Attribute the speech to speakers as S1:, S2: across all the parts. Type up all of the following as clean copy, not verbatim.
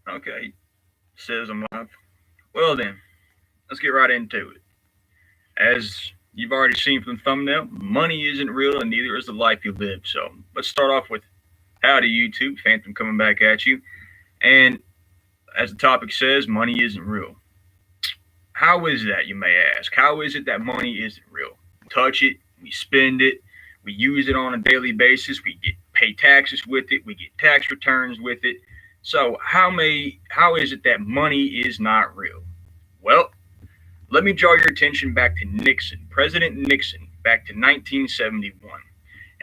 S1: Okay, says I'm live. Well then, let's get right into it. As you've already seen from the thumbnail, money isn't real and neither is the life you live. So let's start off with howdy YouTube, Phantom coming back at you. And as the topic says, money isn't real. How is that, you may ask? How is it that money isn't real? We touch it, we spend it, we use it on a daily basis, we get pay taxes with it, we get tax returns with it. So how is it that money is not real? Well, let me draw your attention back to Nixon, President Nixon, back to 1971.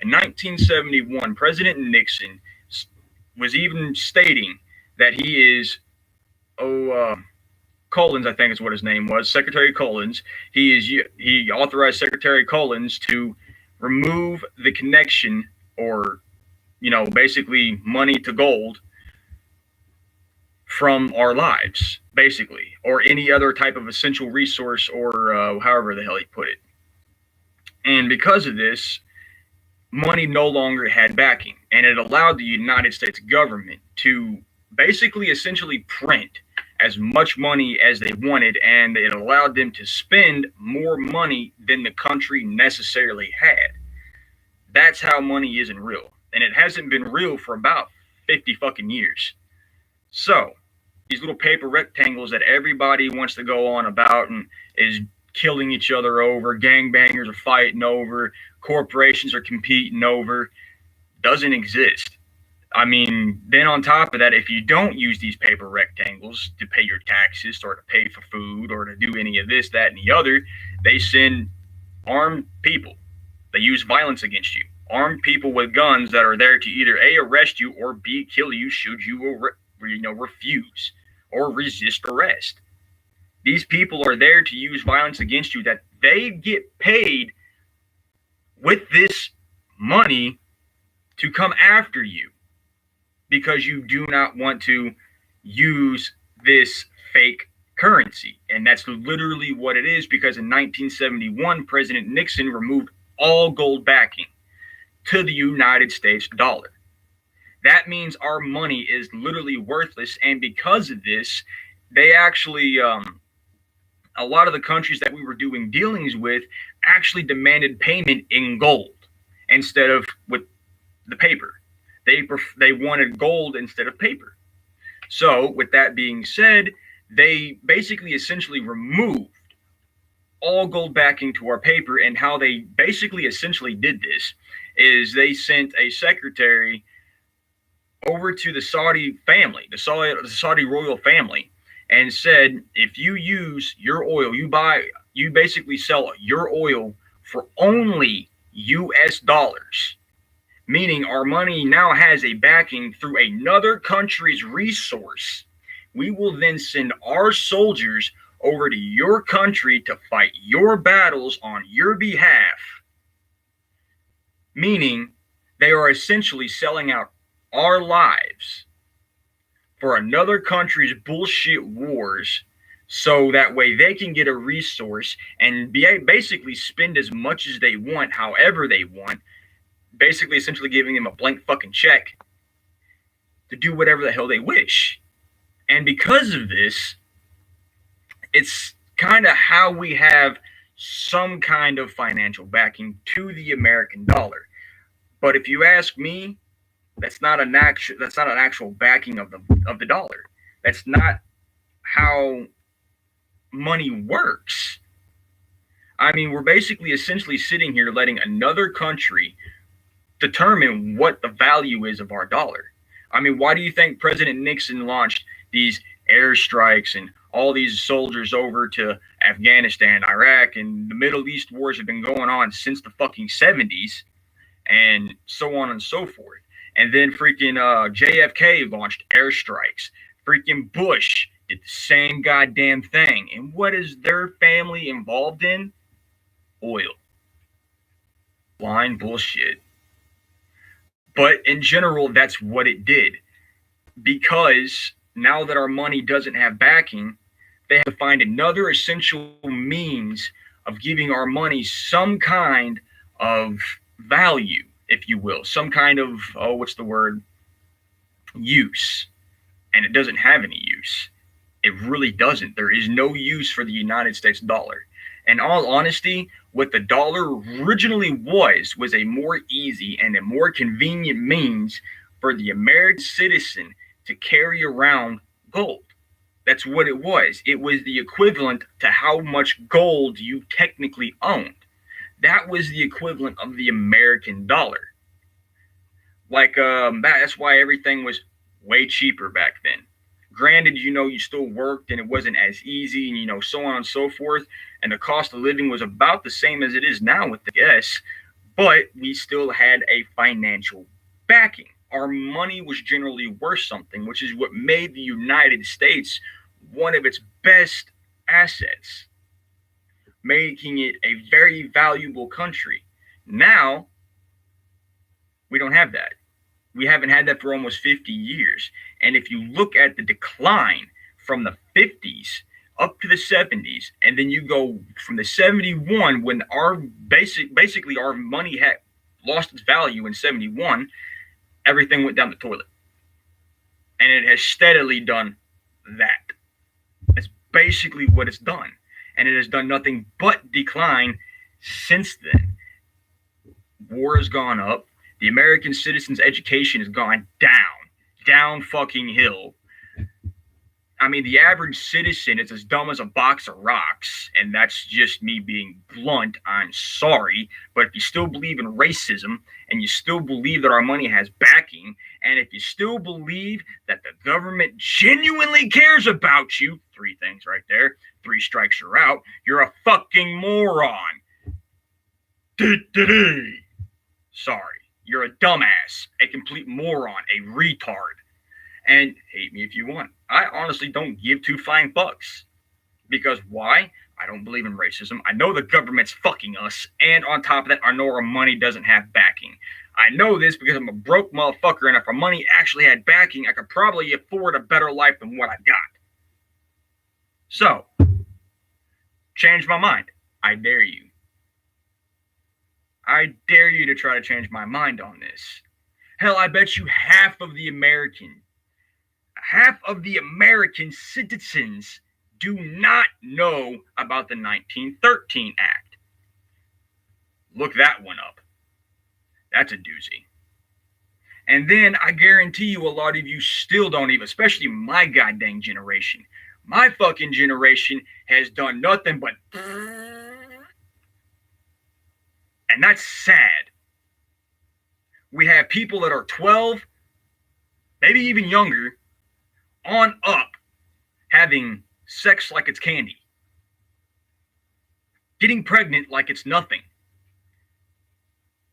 S1: In 1971, President Nixon was even stating that he is, oh, Collins, I think is what his name was, Secretary Collins. He authorized Secretary Collins to remove the connection, or basically money to gold, from our lives, basically, or any other type of essential resource, or however the hell he put it. And because of this, money no longer had backing, and it allowed the United States government to basically essentially print as much money as they wanted, and it allowed them to spend more money than the country necessarily had. That's how money isn't real, and it hasn't been real for about 50 fucking years. So, these little paper rectangles that everybody wants to go on about and is killing each other over, gangbangers are fighting over, corporations are competing over, doesn't exist. I mean, then on top of that, if you don't use these paper rectangles to pay your taxes or to pay for food or to do any of this, that, and the other, they send armed people. They use violence against you. Armed people with guns that are there to either A, arrest you, or B, kill you should you refuse or resist arrest. These people are there to use violence against you, that they get paid with this money to come after you because you do not want to use this fake currency. And that's literally what it is, because in 1971, President Nixon removed all gold backing to the United States dollar. That means our money is literally worthless. And because of this, they actually, a lot of the countries that we were doing dealings with actually demanded payment in gold instead of with the paper. They wanted gold instead of paper. So, with that being said, they basically essentially removed all gold backing to our paper. And how they basically essentially did this is they sent a secretary over to the Saudi family, the Saudi royal family, and said, if you use your oil, you basically sell your oil for only US dollars, meaning our money now has a backing through another country's resource. We will then send our soldiers over to your country to fight your battles on your behalf. Meaning they are essentially selling out our lives for another country's bullshit wars, so that way they can get a resource and basically spend as much as they want, however they want, basically essentially giving them a blank fucking check to do whatever the hell they wish. And because of this, it's kind of how we have some kind of financial backing to the American dollar. But if you ask me, that's not an actual backing of the dollar. That's not how money works. I mean, we're basically essentially sitting here letting another country determine what the value is of our dollar. I mean, why do you think President Nixon launched these airstrikes and all these soldiers over to Afghanistan, Iraq, and the Middle East wars have been going on since the fucking 70s, and so on and so forth? And then freaking JFK launched airstrikes. Freaking Bush did the same goddamn thing. And what is their family involved in? Oil. Blind bullshit. But in general, that's what it did. Because now that our money doesn't have backing, they have to find another essential means of giving our money some kind of value, if you will, some kind of, oh, what's the word? Use. and it doesn't have any use. It really doesn't. There is no use for the United States dollar. In all honesty, what the dollar originally was a more easy and a more convenient means for the American citizen to carry around gold. That's what it was. It was the equivalent to how much gold you technically owned. That was the equivalent of the American dollar. Like that's why everything was way cheaper back then. Granted, you still worked and it wasn't as easy, and so on and so forth, and the cost of living was about the same as it is now with the S, but we still had a financial backing. Our money was generally worth something, which is what made the United States one of its best assets, making it a very valuable country. Now, we don't have that. We haven't had that for almost 50 years. And if you look at the decline from the 50s up to the 70s, and then you go from the 71 when our basically our money had lost its value in 71, everything went down the toilet. And it has steadily done that. That's basically what it's done. And it has done nothing but decline since then. War has gone up. The American citizen's education has gone down fucking hill. I mean, the average citizen is as dumb as a box of rocks, and that's just me being blunt. I'm sorry, but if you still believe in racism, and you still believe that our money has backing, and if you still believe that the government genuinely cares about you, 3 things right there, 3 strikes you're out, you're a fucking moron. Sorry. You're a dumbass, a complete moron, a retard. And hate me if you want. I honestly don't give 2 flying fucks. Because why? I don't believe in racism. I know the government's fucking us. And on top of that, I know our money doesn't have backing. I know this because I'm a broke motherfucker. And if our money actually had backing, I could probably afford a better life than what I got. So, change my mind. I dare you. I dare you to try to change my mind on this. Hell, I bet you half of the American citizens do not know about the 1913 Act. Look that one up. That's a doozy. And then I guarantee you a lot of you still don't even, especially my goddamn generation. My fucking generation has done nothing but... And that's sad. We have people that are 12, maybe even younger, on up, having sex like it's candy. Getting pregnant like it's nothing.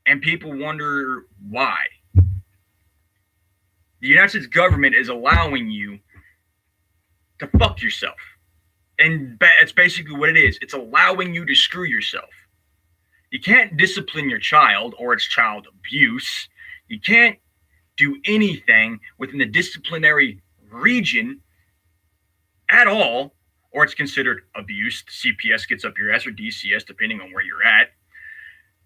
S1: And people wonder why. The United States government is allowing you to fuck yourself. And that's basically what it is. It's allowing you to screw yourself. You can't discipline your child or it's child abuse. You can't do anything within the disciplinary region at all, or it's considered abuse. CPS gets up your ass, or DCS, depending on where you're at.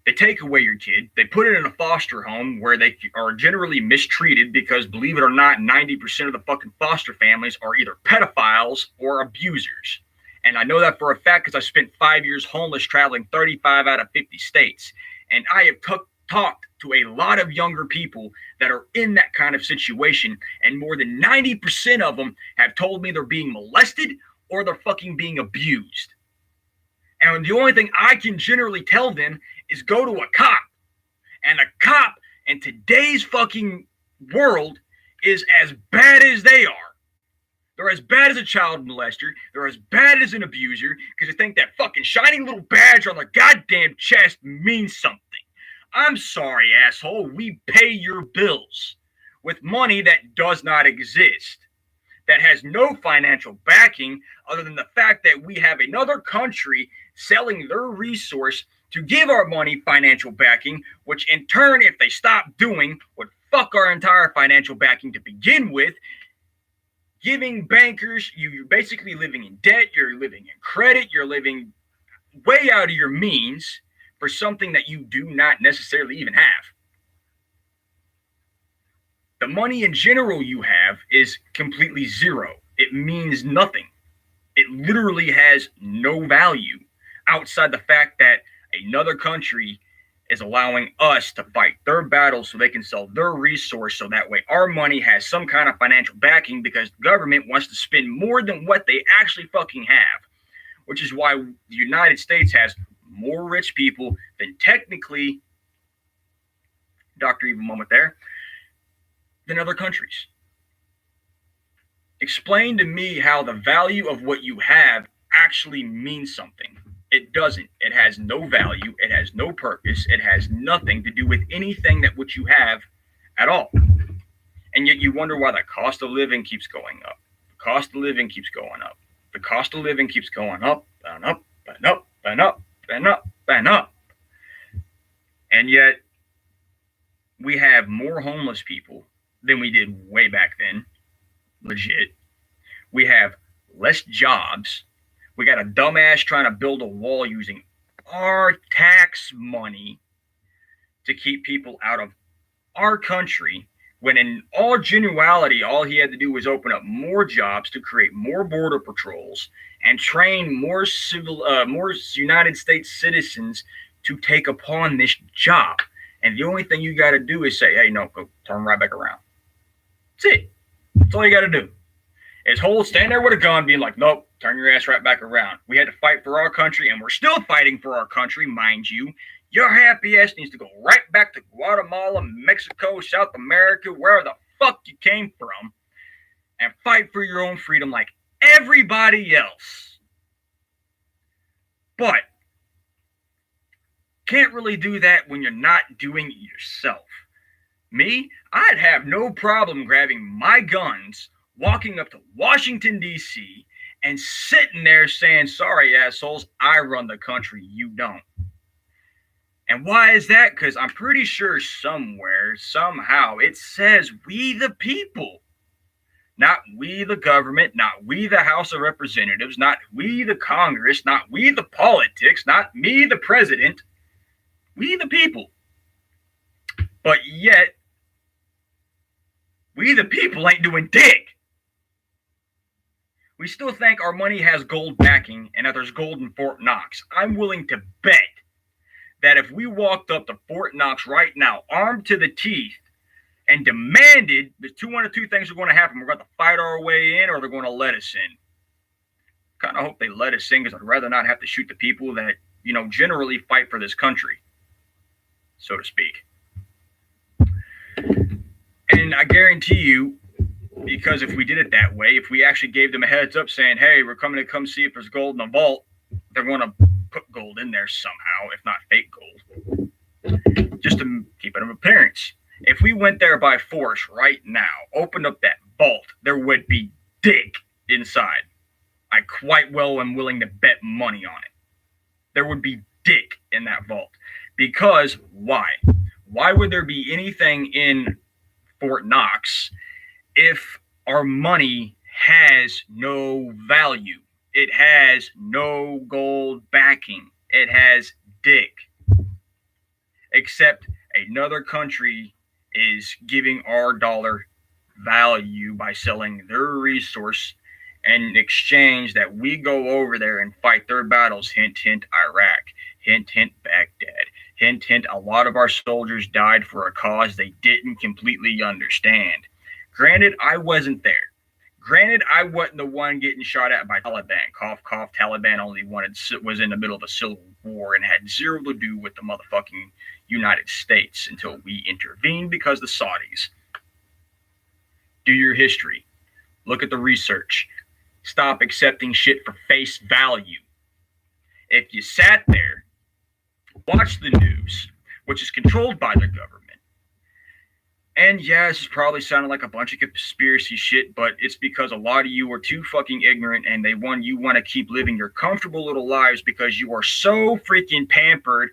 S1: They take away your kid. They put it in a foster home where they are generally mistreated because, believe it or not, 90% of the fucking foster families are either pedophiles or abusers. And I know that for a fact because I spent 5 years homeless traveling 35 out of 50 states. And I have talked to a lot of younger people that are in that kind of situation. And more than 90% of them have told me they're being molested or they're fucking being abused. And the only thing I can generally tell them is go to a cop. And a cop in today's fucking world is as bad as they are. They're as bad as a child molester. They're as bad as an abuser because they think that fucking shiny little badge on their goddamn chest means something. I'm sorry, asshole. We pay your bills with money that does not exist, that has no financial backing other than the fact that we have another country selling their resource to give our money financial backing, which in turn, if they stop doing, would fuck our entire financial backing to begin with. Giving bankers, you're basically living in debt, you're living in credit, you're living way out of your means for something that you do not necessarily even have. The money in general you have is completely zero. It means nothing. It literally has no value outside the fact that another country is allowing us to fight their battles so they can sell their resource so that way our money has some kind of financial backing because the government wants to spend more than what they actually fucking have, which is why the United States has more rich people than technically, Dr. Evil moment there, than other countries. Explain to me how the value of what you have actually means something. It doesn't. It has no value. It has no purpose. It has nothing to do with anything that what you have at all. And yet you wonder why the cost of living keeps going up. The cost of living keeps going up. The cost of living keeps going up and up and up and up and up and up. And yet we have more homeless people than we did way back then. Legit. We have less jobs. We got a dumbass trying to build a wall using our tax money to keep people out of our country, when in all genuality, all he had to do was open up more jobs to create more border patrols and train more more United States citizens to take upon this job. And the only thing you got to do is say, hey, no, go turn right back around. That's it. That's all you got to do. Is stand there with a gun being like, nope, turn your ass right back around. We had to fight for our country, and we're still fighting for our country, mind you. Your happy ass needs to go right back to Guatemala, Mexico, South America, wherever the fuck you came from, and fight for your own freedom like everybody else. But can't really do that when you're not doing it yourself. Me, I'd have no problem grabbing my guns, walking up to Washington, D.C., and sitting there saying, sorry, assholes, I run the country, you don't. And why is that? Because I'm pretty sure somewhere, somehow, it says we the people. Not we the government, not we the House of Representatives, not we the Congress, not we the politics, not me the president. We the people. But yet, we the people ain't doing dick. We still think our money has gold backing and that there's gold in Fort Knox. I'm willing to bet that if we walked up to Fort Knox right now, armed to the teeth, and demanded, one of two things are going to happen. We're going to fight our way in or they're going to let us in. Kind of hope they let us in because I'd rather not have to shoot the people that, generally fight for this country, so to speak. And I guarantee you, because if we did it that way, if we actually gave them a heads up saying, hey, we're coming to come see if there's gold in the vault, they're going to put gold in there somehow, if not fake gold, just to keep it in appearance. If we went there by force right now, opened up that vault, there would be dick inside. I quite well am willing to bet money on it. There would be dick in that vault. Because why? Why would there be anything in Fort Knox if our money has no value? It has no gold backing. It has dick. Except another country is giving our dollar value by selling their resource in exchange that we go over there and fight their battles. Hint, hint, Iraq. Hint, hint, Baghdad. Hint, hint, a lot of our soldiers died for a cause they didn't completely understand. Granted, I wasn't there. Granted, I wasn't the one getting shot at by Taliban. Cough, cough, Taliban only was in the middle of a civil war and had zero to do with the motherfucking United States until we intervened because the Saudis. Do your history. Look at the research. Stop accepting shit for face value. If you sat there, watched the news, which is controlled by the government, and yeah, this is probably sounding like a bunch of conspiracy shit, but it's because a lot of you are too fucking ignorant and you want to keep living your comfortable little lives because you are so freaking pampered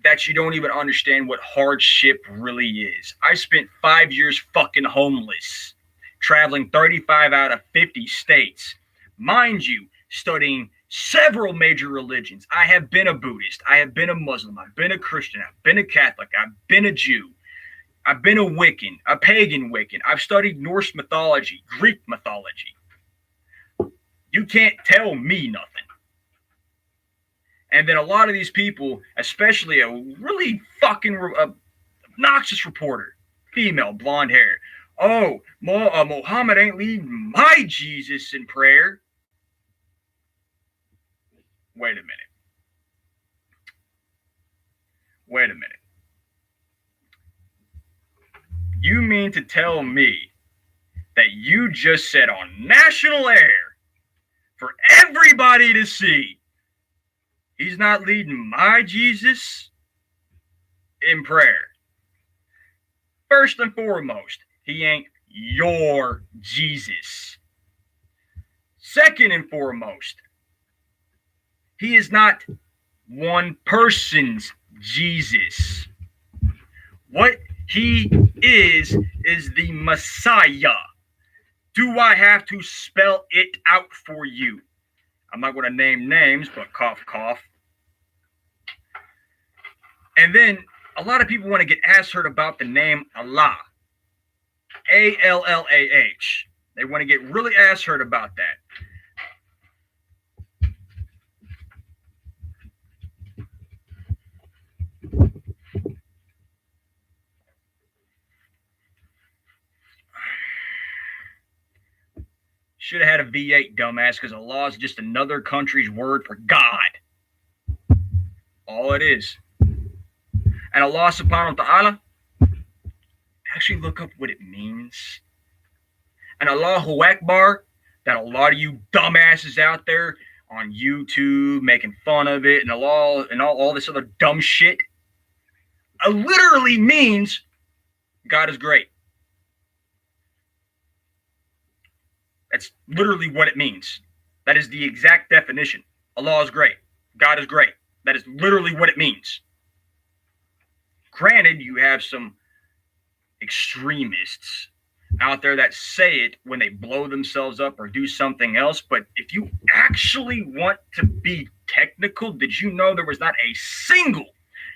S1: that you don't even understand what hardship really is. I spent 5 years fucking homeless, traveling 35 out of 50 states. Mind you, studying several major religions. I have been a Buddhist. I have been a Muslim. I've been a Christian. I've been a Catholic. I've been a Jew. I've been a Wiccan, a pagan Wiccan. I've studied Norse mythology, Greek mythology. You can't tell me nothing. And then a lot of these people, especially a really fucking obnoxious reporter, female, blonde hair. Oh, Muhammad ain't leading my Jesus in prayer. Wait a minute. Wait a minute. You mean to tell me that you just said on national air for everybody to see he's not leading my Jesus in prayer? First and foremost, he ain't your Jesus. Second and foremost, he is not one person's Jesus. What he is the Messiah. Do I have to spell it out for you? I'm not going to name names, but cough, cough. And then a lot of people want to get ass hurt about the name Allah. A-L-L-A-H. They want to get really ass hurt about that. Should have had a V8, dumbass, because Allah is just another country's word for God. All it is. And Allah subhanahu wa ta'ala, actually look up what it means. And Allahu Akbar, that a lot of you dumbasses out there on YouTube making fun of it and Allah and all this other dumb shit, literally means God is great. That's literally what it means. That is the exact definition. Allah is great. God is great. That is literally what it means. Granted, you have some extremists out there that say it when they blow themselves up or do something else. But if you actually want to be technical, did you know there was not a single,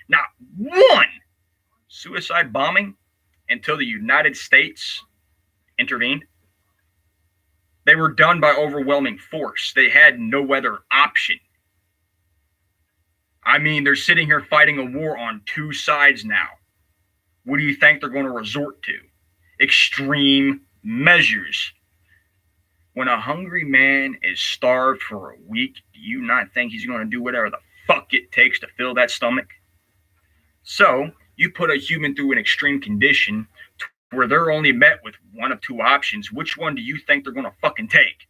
S1: not one suicide bombing until the United States intervened? They were done by overwhelming force. They had no other option. I mean, they're sitting here fighting a war on two sides now. What do you think they're going to resort to? Extreme measures. When a hungry man is starved for a week, do you not think he's going to do whatever the fuck it takes to fill that stomach? So, you put a human through an extreme condition where they're only met with one of two options. Which one do you think they're going to fucking take?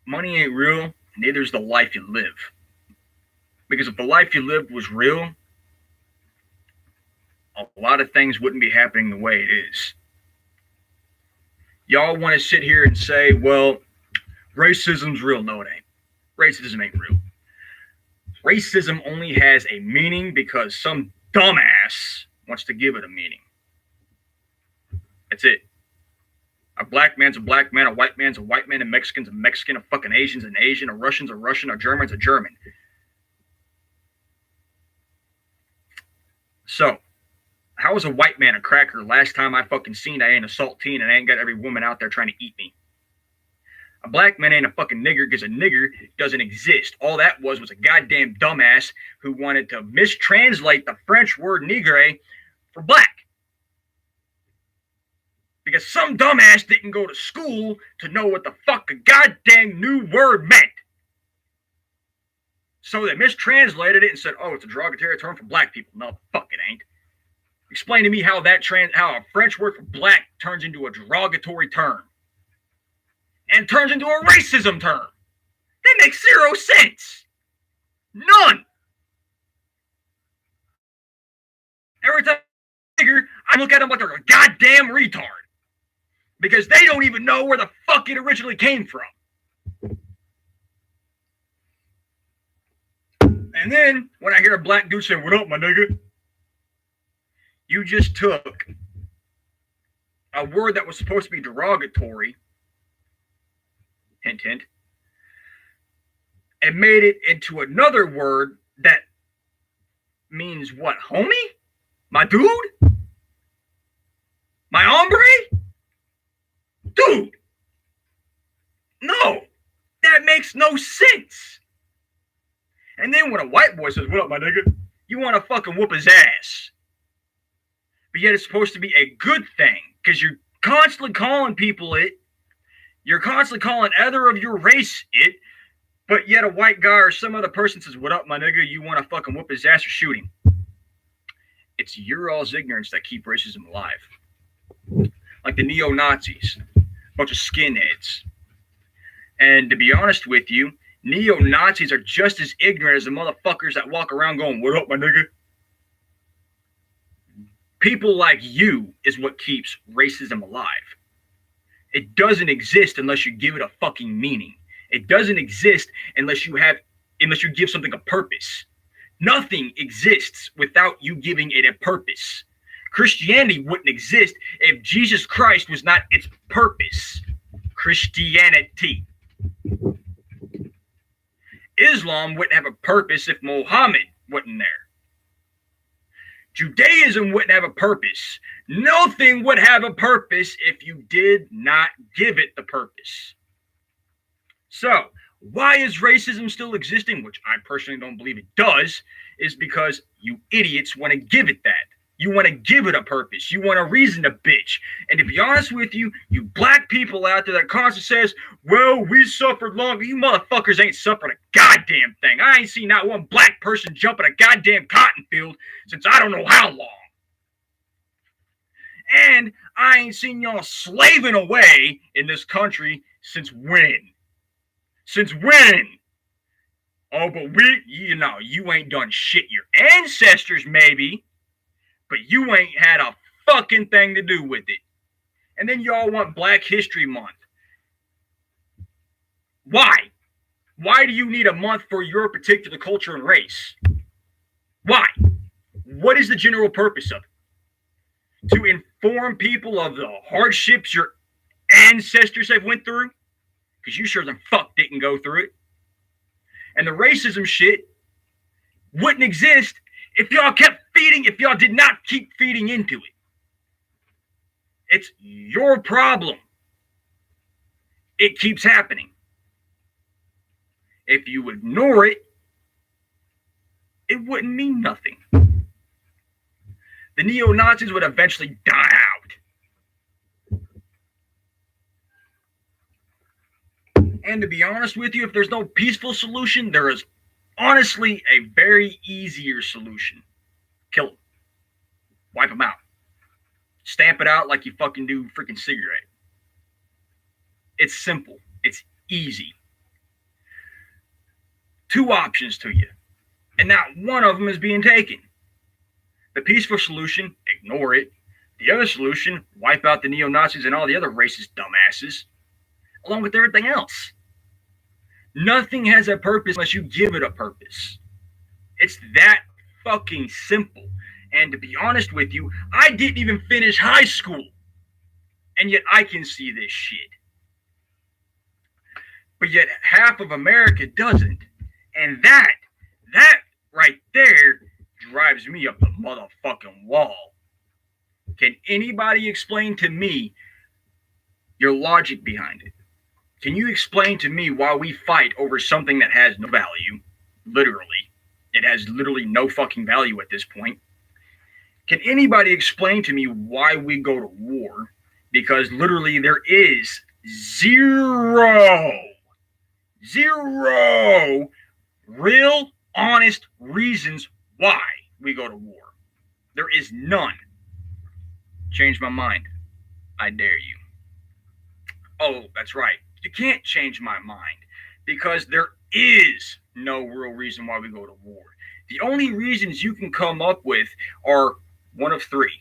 S1: Money ain't real, neither is the life you live. Because if the life you lived was real, a lot of things wouldn't be happening the way it is. Y'all want to sit here and say, well, racism's real. No, it ain't. Racism ain't real. Racism only has a meaning because some dumbass wants to give it a meaning. That's it. A black man's a black man, a white man's a white man, a Mexican's a Mexican, a fucking Asian's an Asian, a Russian's a Russian, a German's a German. So, how was a white man a cracker? Last time I fucking seen, I ain't a saltine and I ain't got every woman out there trying to eat me. A black man ain't a fucking nigger because a nigger doesn't exist. All that was a goddamn dumbass who wanted to mistranslate the French word nigre for black. Because some dumbass didn't go to school to know what the fuck a goddamn new word meant. So they mistranslated it and said, oh, it's a derogatory term for black people. No, fuck it ain't. Explain to me how how a French word for black turns into a derogatory term. And turns into a racism term. That makes zero sense. None. Every time I look at them like they're a goddamn retard. Because they don't even know where the fuck it originally came from. And then, when I hear a black dude say, what up, my nigga? You just took a word that was supposed to be derogatory, hint, hint, and made it into another word that means what? Homie? My dude? My hombre? Dude! No! That makes no sense! And then when a white boy says, what up, my nigga? You want to fucking whoop his ass. But yet it's supposed to be a good thing, because you're constantly calling people it. You're constantly calling other of your race it, but yet a white guy or some other person says, what up, my nigga? You want to fucking whoop his ass or shoot him. It's your all's ignorance that keep racism alive. Like the neo-Nazis. A bunch of skinheads. And to be honest with you, neo-Nazis are just as ignorant as the motherfuckers that walk around going, what up, my nigga? People like you is what keeps racism alive. It doesn't exist unless you give it a fucking meaning. It doesn't exist unless you give something a purpose. Nothing exists without you giving it a purpose. Christianity wouldn't exist if Jesus Christ was not its purpose. Christianity. Islam wouldn't have a purpose if Muhammad wasn't there. Judaism wouldn't have a purpose. Nothing would have a purpose if you did not give it the purpose. So, why is racism still existing, which I personally don't believe it does, is because you idiots want to give it that. You want to give it a purpose. You want a reason to bitch. And to be honest with you, you black people out there that constantly says, well, we suffered longer. You motherfuckers ain't suffered a goddamn thing. I ain't seen not one black person jump in a goddamn cotton field since I don't know how long. And I ain't seen y'all slaving away in this country since when? Since when? Oh, but you ain't done shit. Your ancestors maybe, but you ain't had a fucking thing to do with it. And then y'all want Black History Month. Why? Why do you need a month for your particular culture and race? Why? What is the general purpose of it? To inform people of the hardships your ancestors have went through? Because you sure as fuck didn't go through it. And the racism shit wouldn't exist if y'all did not keep feeding into it. It's your problem. It keeps happening. If you ignore it, it wouldn't mean nothing. The neo-Nazis would eventually die out. And to be honest with you, if there's no peaceful solution, there is honestly a very easier solution. Kill them. Wipe them out. Stamp it out like you fucking do freaking cigarette. It's simple. It's easy. Two options to you. And not one of them is being taken. The peaceful solution, ignore it. The other solution, wipe out the neo-Nazis and all the other racist dumbasses, along with everything else. Nothing has a purpose unless you give it a purpose. It's that fucking simple. And to be honest with you, I didn't even finish high school. And yet I can see this shit. But yet half of America doesn't. And that right there drives me up the motherfucking wall. Can anybody explain to me your logic behind it? Can you explain to me why we fight over something that has no value? Literally. It has literally no fucking value at this point. Can anybody explain to me why we go to war? Because literally there is zero real, honest reasons why we go to war. There is none. Change my mind. I dare you. Oh, that's right. You can't change my mind because there is no real reason why we go to war. The only reasons you can come up with are one of three.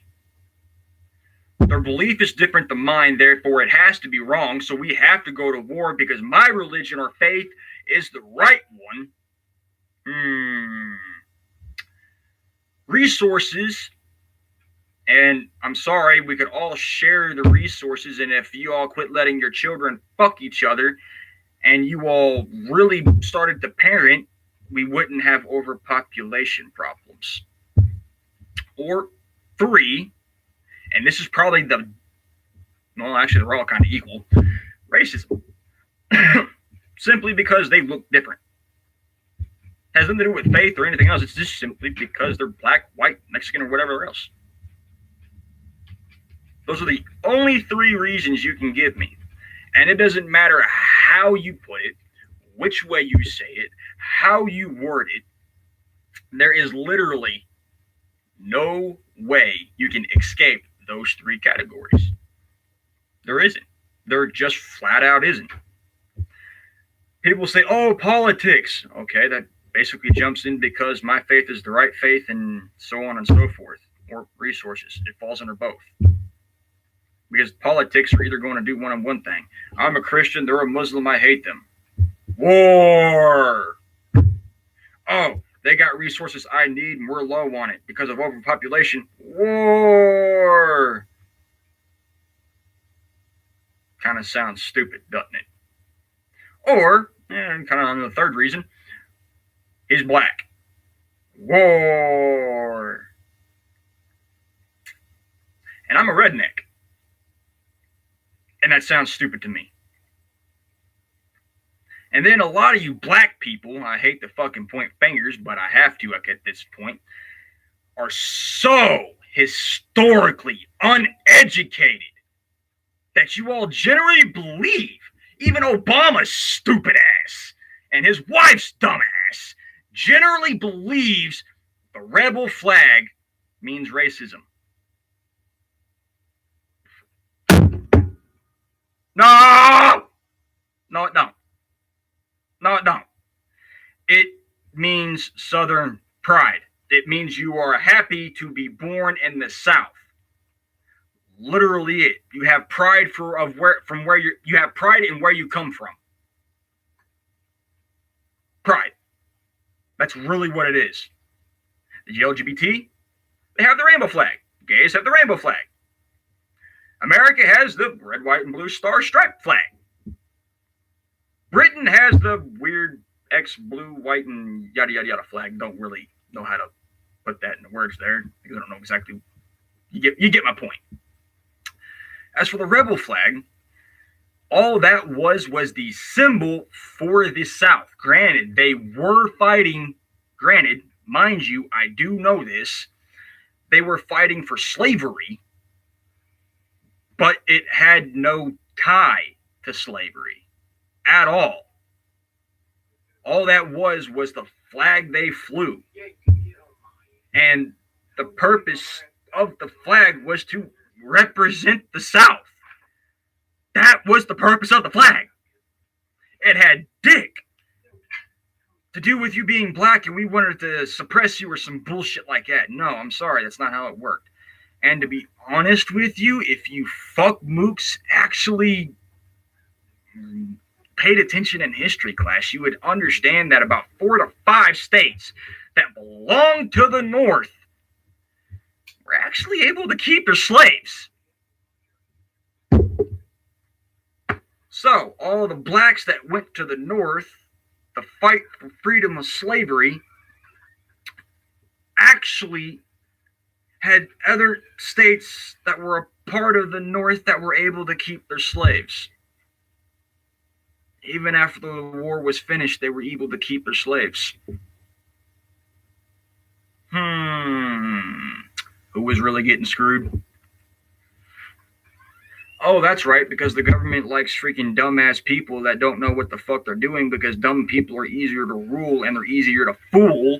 S1: Their belief is different than mine, therefore it has to be wrong, so we have to go to war because my religion or faith is the right one. Resources, and I'm sorry, we could all share the resources, and if you all quit letting your children fuck each other and you all really started to parent, we wouldn't have overpopulation problems. Or 3, and this is probably the, well, actually, they're all kind of equal, racism. Simply because they look different. Has nothing to do with faith or anything else. It's just simply because they're black, white, Mexican, or whatever else. Those are the only 3 reasons you can give me. And it doesn't matter how you put it, which way you say it, how you word it. There is literally no way you can escape those 3 categories. There isn't. There just flat out isn't. People say, oh, politics. Okay, that basically jumps in because my faith is the right faith and so on and so forth. Or resources. It falls under both. Because politics are either going to do one thing. I'm a Christian, they're a Muslim, I hate them. War. Oh, they got resources I need and we're low on it because of overpopulation. War. Kind of sounds stupid, doesn't it? Or, and kind of on the 3rd reason, he's black. War. And I'm a redneck. And that sounds stupid to me. And then a lot of you black people, I hate to fucking point fingers, but I have to at this point, are so historically uneducated that you all generally believe, even Obama's stupid ass and his wife's dumb ass generally believes the rebel flag means racism. No! No, it don't. No, it don't. It means Southern pride. It means you are happy to be born in the South. Literally it. You have pride you have pride in where you come from. Pride. That's really what it is. The LGBT, they have the rainbow flag. Gays have the rainbow flag. America has the red, white, and blue star striped flag. Britain has the weird X, blue, white, and yada, yada, yada flag. Don't really know how to put that into words there because I don't know exactly. You get my point. As for the rebel flag, all that was the symbol for the South. Granted, they were fighting. Granted, mind you, I do know this. They were fighting for slavery, but it had no tie to slavery at all. All that was the flag they flew. And the purpose of the flag was to represent the South. That was the purpose of the flag. It had dick to do with you being black and we wanted to suppress you or some bullshit like that. No, I'm sorry, that's not how it worked. And to be honest with you, if you fuck mooks actually paid attention in history class, you would understand that about 4 to 5 states that belonged to the North were actually able to keep their slaves. So, all the blacks that went to the North to fight for freedom of slavery actually had other states that were a part of the North that were able to keep their slaves. Even after the war was finished, they were able to keep their slaves. Who was really getting screwed? Oh, that's right, because the government likes freaking dumbass people that don't know what the fuck they're doing, because dumb people are easier to rule and they're easier to fool.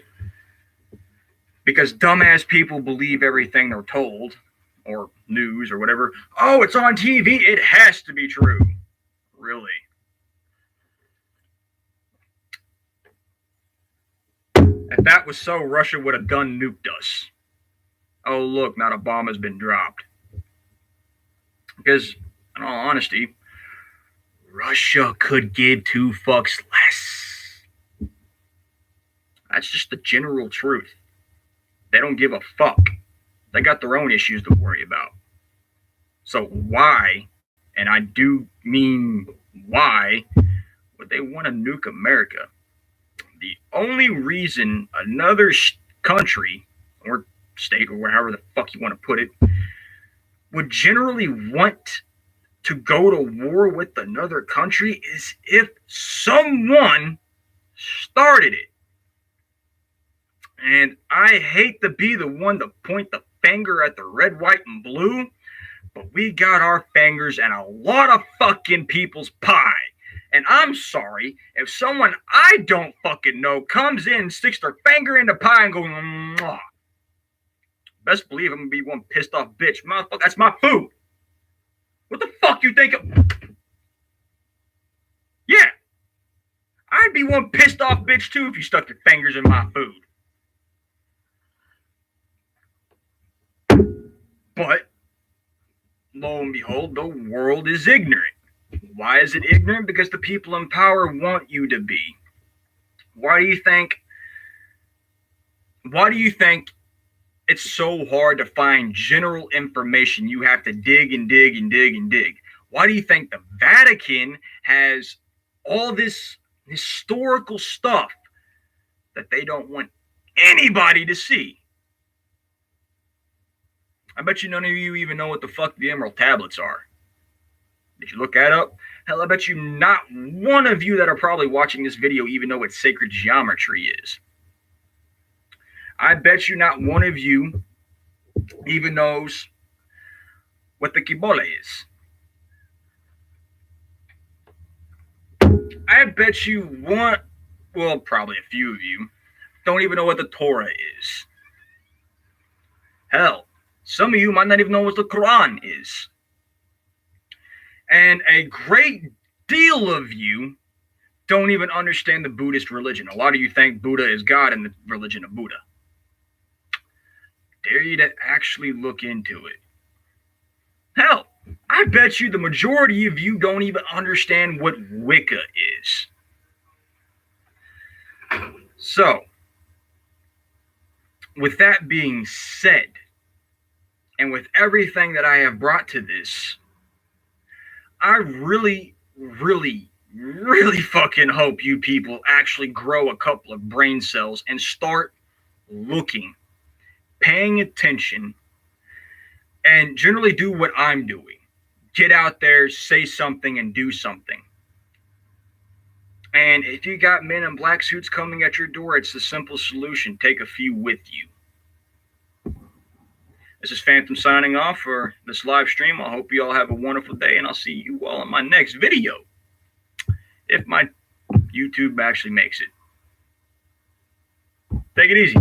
S1: Because dumbass people believe everything they're told, or news or whatever. Oh, it's on TV, it has to be true. Really? If that was so, Russia would have done nuked us. Oh, look, not a bomb has been dropped. Because, in all honesty, Russia could give 2 fucks less. That's just the general truth. They don't give a fuck. They got their own issues to worry about. So why, and I do mean why, would they want to nuke America? The only reason another country or state or however the fuck you want to put it would generally want to go to war with another country is if someone started it. And I hate to be the one to point the finger at the red, white, and blue, but we got our fingers in a lot of fucking people's pie. And I'm sorry if someone I don't fucking know comes in and sticks their finger in the pie and goes, mwah. Best believe I'm gonna be one pissed off bitch. Motherfucker, that's my food. What the fuck you think of? Yeah. I'd be one pissed off bitch too if you stuck your fingers in my food. But, lo and behold, the world is ignorant. Why is it ignorant? Because the people in power want you to be. Why do you think it's so hard to find general information? You have to dig and dig and dig and dig. Why do you think the Vatican has all this historical stuff that they don't want anybody to see? I bet you none of you even know what the fuck the Emerald Tablets are. Did you look that up? Hell, I bet you not one of you that are probably watching this video even know what sacred geometry is. I bet you not one of you even knows what the Kabbalah is. I bet you probably a few of you don't even know what the Torah is. Hell, some of you might not even know what the Quran is. And a great deal of you don't even understand the Buddhist religion. A lot of you think Buddha is God and the religion of Buddha. Dare you to actually look into it. Hell, I bet you the majority of you don't even understand what Wicca is. So, with that being said, and with everything that I have brought to this, I really, really, really fucking hope you people actually grow a couple of brain cells and start looking, paying attention, and generally do what I'm doing. Get out there, say something, and do something. And if you got men in black suits coming at your door, it's the simple solution. Take a few with you. This is Phantom signing off for this live stream. I hope you all have a wonderful day, and I'll see you all in my next video. If my YouTube actually makes it. Take it easy.